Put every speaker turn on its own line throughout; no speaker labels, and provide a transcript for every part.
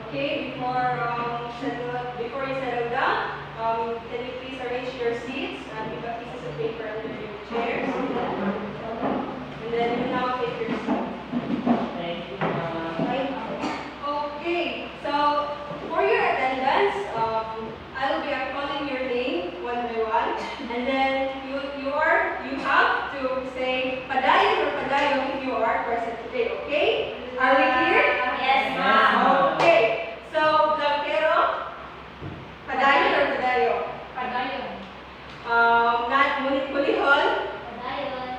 Okay, before you settle down, can you please arrange your seats and leave a pieces of paper under your chairs? And then you now take your seat.
Thank you, Mama.
Okay, so for your attendance, I will be calling your name one by one, and then you have to say padayon or padayon if you are present today. Okay? Are we clear?
Yes,
ma'am.
Okay. So blanquero, padayon or padayon?
Padayon.
Mulihol,
Padayon.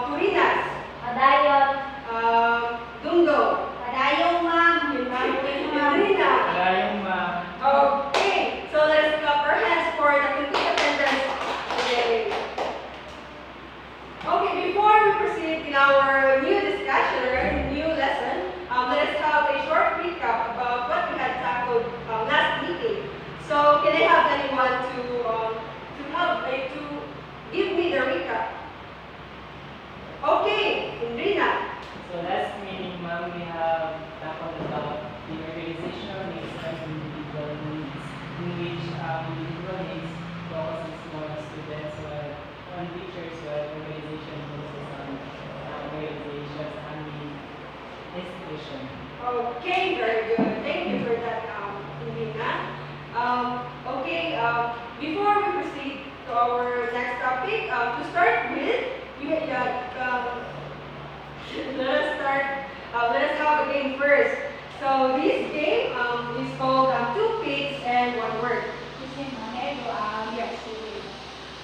Turinas,
Padayon.
Dunggo,
Padayon, ma'am.
Yurina.
Kayong ma.
Okay, so let us clap our hands for the complete attendance today. Okay, before we proceed in our new discussion or new lesson, let us have a short recap about what we had tackled last meeting. So, can I have anyone to give me the recap? Okay, Indrina.
So last meeting, ma'am, we have tackled about the organizational needs and individual needs, in which individual needs focuses more on students, while on teachers, while organization focuses on organizations and the institution.
Okay, very good. Thank you for that, Indrina. Before we proceed to our next topic, to start with, let us have a game first. So this game is called two pigs and one word. Yes.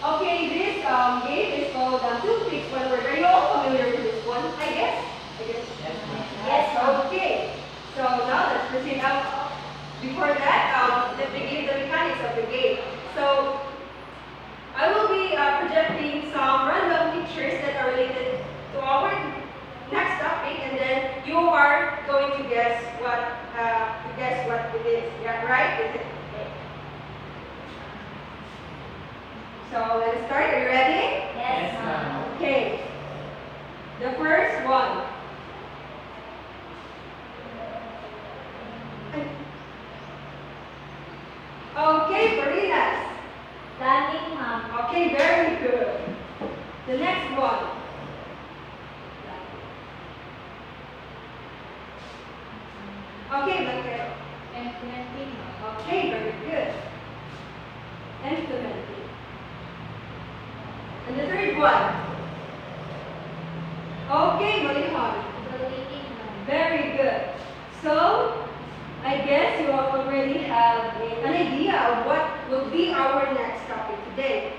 Okay, this game is called two pigs, one word. Are you all familiar with this one? I guess.
Yes, ma'am.
Yes,
Okay. So now let's proceed. Before that, let me give the mechanics of the game. So I will be projecting some random pictures that are related to our next topic, and then you are going to guess what it is. Yeah, right? Is it? Okay. So let's start. Are you ready?
Yes, ma'am.
Okay. The first one. Okay, Farinas.
Daming, ma'am.
Okay, very good. The next one. Okay, Blanquero.
Implementing, ma'am.
Okay, very good. Implementing. And the third one. Okay, Malihon.
Evaluating, ma'am.
Very good. So, I guess you already have an idea of what will be our next topic today.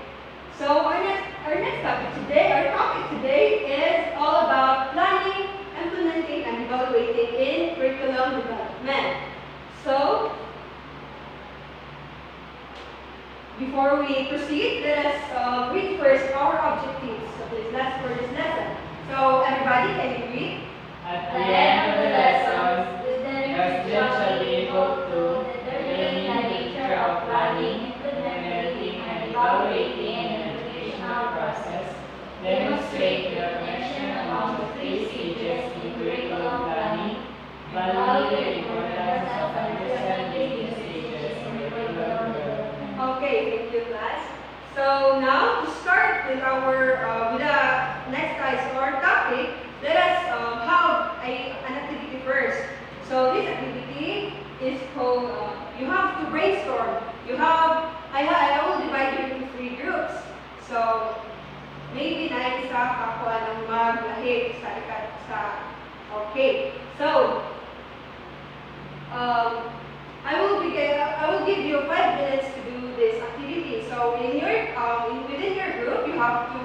So, our next topic today is all about planning, implementing, and evaluating in curriculum development. So, before we proceed, let us read first our objectives of this lesson. So, everybody, can you read?
At the end of the lesson, the student shall be able to determine the nature of planning, implementing, and evaluating an educational process, demonstrate the connection among the three stages in curriculum planning, value the importance of understanding these stages in curriculum development.
Okay, thank you, class. So now to start with our next our topic, let us have an activity first. So this activity is called you have to brainstorm. I will divide you into three groups. So maybe na isa ako ang maglahi sa okay. So I will give you 5 minutes to do this activity. So within your group, you have to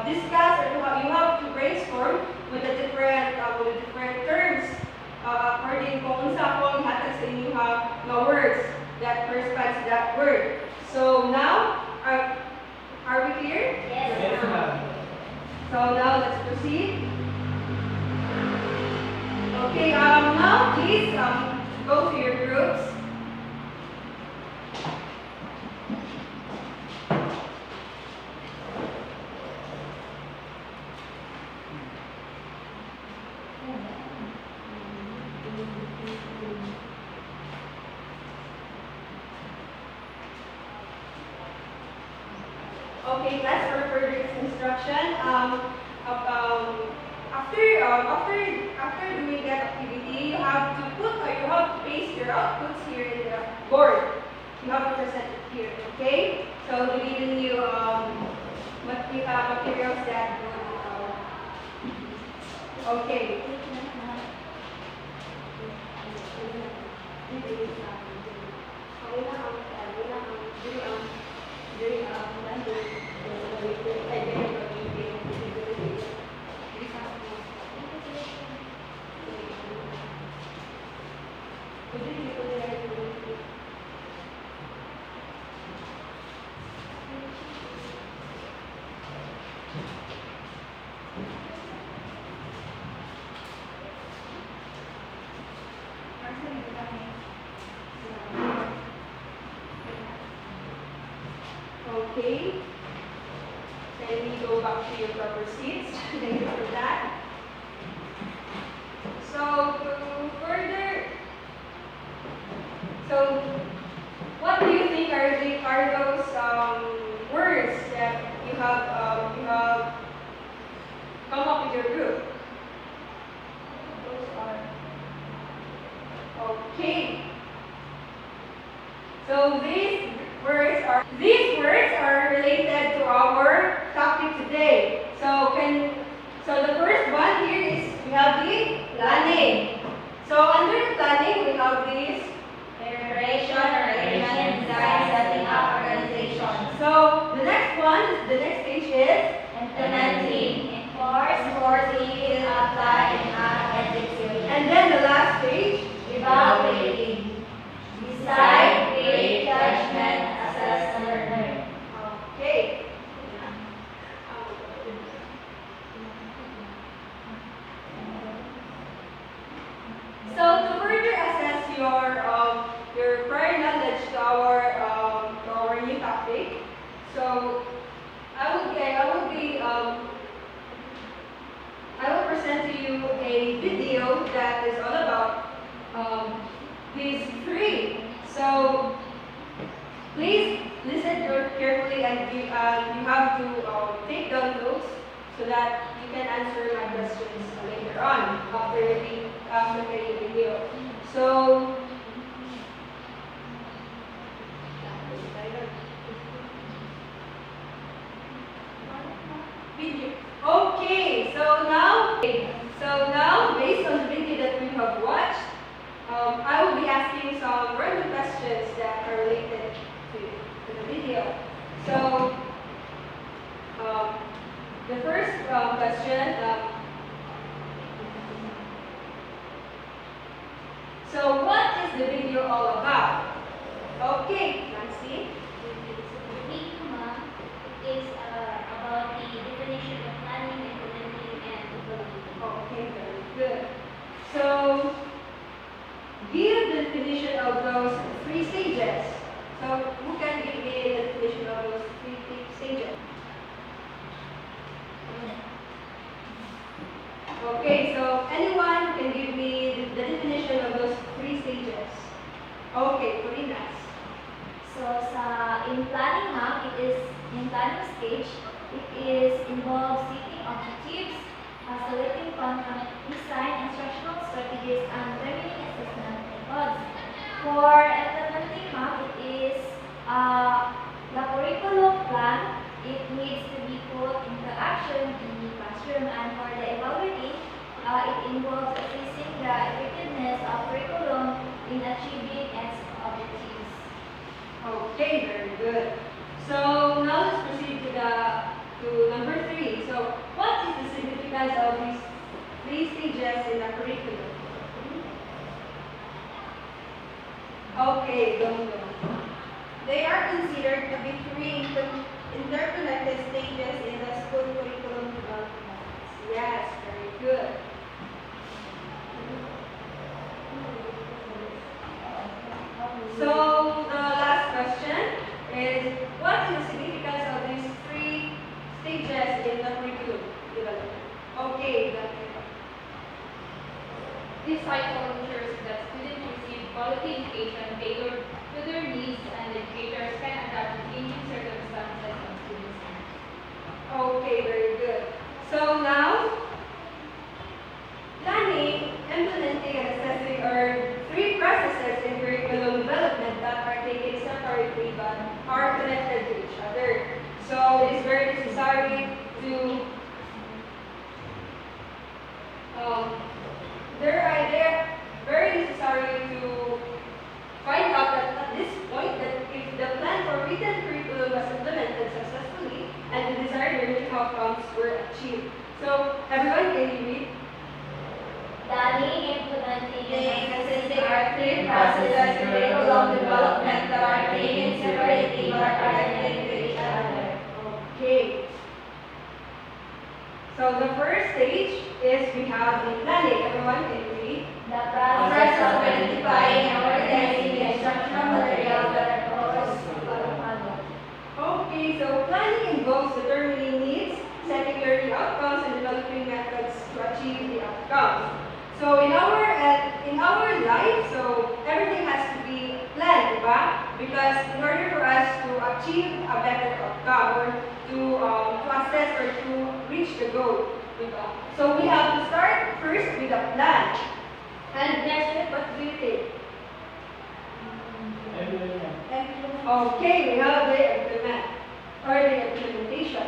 discuss or you have to brainstorm with the different terms according kung unsa akong hatag sa inyo nga words that corresponds to that word. So now, are we clear?
Yes,
Yes,
ma'am.
ma'am.
So now let's proceed. Okay, now please go to your groups. Okay, class, for further instruction, after doing that activity, you have to paste your outputs here in the board. You have to present it here, okay? So we're giving you what we have materials that okay. Okay. Then we go back to your proper seats. Thank you for that. So to further, so what do you think are those words that you have come up with your group? Those are okay. So these words are related to our topic today. So the first one here is we have the planning. So under the planning we have this
Preparation, arrangement, design, setting up, organization.
So the next stage is
Implementing, enforce, foresee, apply, enact, execute.
and then the last stage
Evaluating, decide, create, judgment, assess, and learn.
okay. So to further assess your prior knowledge to our new topic, so I will present to you a video that is all about these three. So please listen carefully, and you have to take down notes so that you can answer my questions later on after the video. So video. Okay, so now based on the video that we have watched, I will be asking some random questions that are related to the video. So the first question. So what is the video all about? Okay, Nancy.
It is about the definition of planning, implementing, and evaluating.
Okay, very good. So give the definition of those three stages. So who can give me the definition of those three stages? Okay, so anyone can give me the definition of those three stages. Okay, Corinas.
So in planning ma'am, it is in planning stage, it is involves setting objectives, selecting content, design, instructional strategies, and determining assessment methods. For implementing ma'am, it is the curriculum plan. It needs to be put into action in the classroom, and for the evaluating, it involves assessing the effectiveness of curriculum in achieving its objectives.
Okay, very good. So now let's proceed to number 3. So what is the significance of these three stages in the curriculum? Okay, go.
They are considered to be three interconnected stages in the school curriculum development.
Yes, very good. So the last question is, what is the significance of these three stages in the curriculum development? Okay,
This cycle ensures that students receive quality education tailored to their needs, and educators can adapt to changing circumstances of students' needs.
connected to each other. So it is very necessary to they're very necessary to find out that at this point that if the plan for written curriculum was implemented successfully and the desired learning outcomes were achieved. So everyone, can you read?
Planning, implementing,
and assessing are three processes in curriculum development that are taken separately but are connected to each other.
Okay. So the first stage is we have the planning. Everyone, can you read?
the
Process of identifying and organizing the instructional materials that are proposed to follow.
Okay, so planning involves determining needs, setting learning outcomes, and developing methods to achieve the outcomes. So in our life, so everything has to be planned, diba? Because in order for us to achieve a better outcome or to assess or to reach the goal, diba? So we have to start first with a plan. And next week, what do you think? Okay, we have the implementation.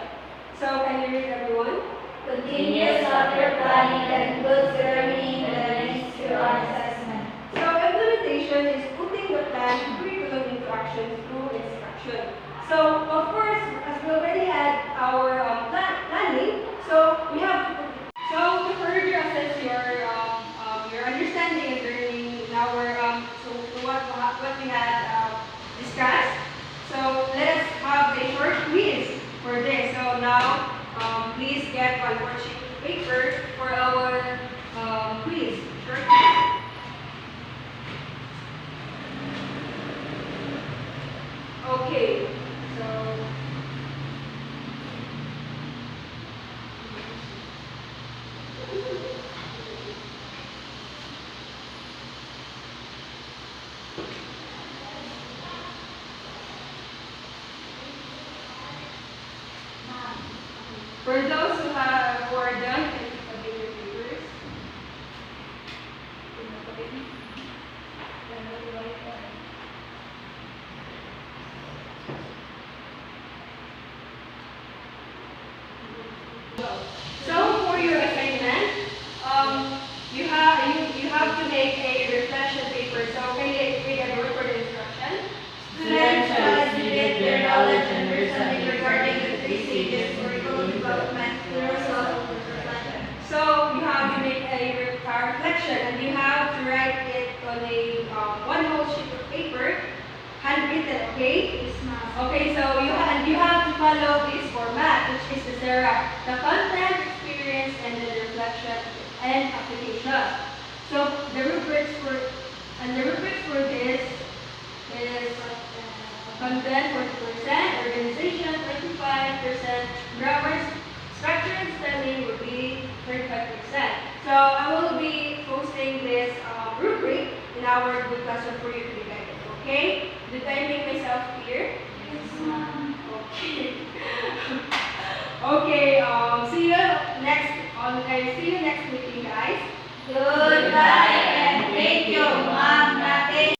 So can you read everyone?
continuous software planning that includes determining the needs through an assessment.
So implementation is putting the plan curriculum into action through instruction. So of course, as we already had our planning, so we have to so to further assess your understanding and learning in our so what we had discussed. So let us have a short quiz for this. So now please get one more sheet of paper for our quiz. Short quiz. Okay, so for those who are done, can you submit your papers? So for your assignment, you have to make a reflection paper. So can you read a word for the instruction?
Students shall exhibit their knowledge and understanding regarding the three stages of curriculum development to the result of the reflection.
So you have to make a reflection, and you have to write it on a one whole sheet of paper, handwritten. Okay? Okay. So you have to follow this format, which is the content, experience, and then the reflection and application. So the rubrics for this is content 40%, organization 25%, grammar, structure and spelling will be 35%. So I will be posting this rubric in our Google Classroom for you to be guided. Okay? Did I make myself clear? Okay. Okay. See you next meeting, guys.
Goodbye and thank you, Ma'am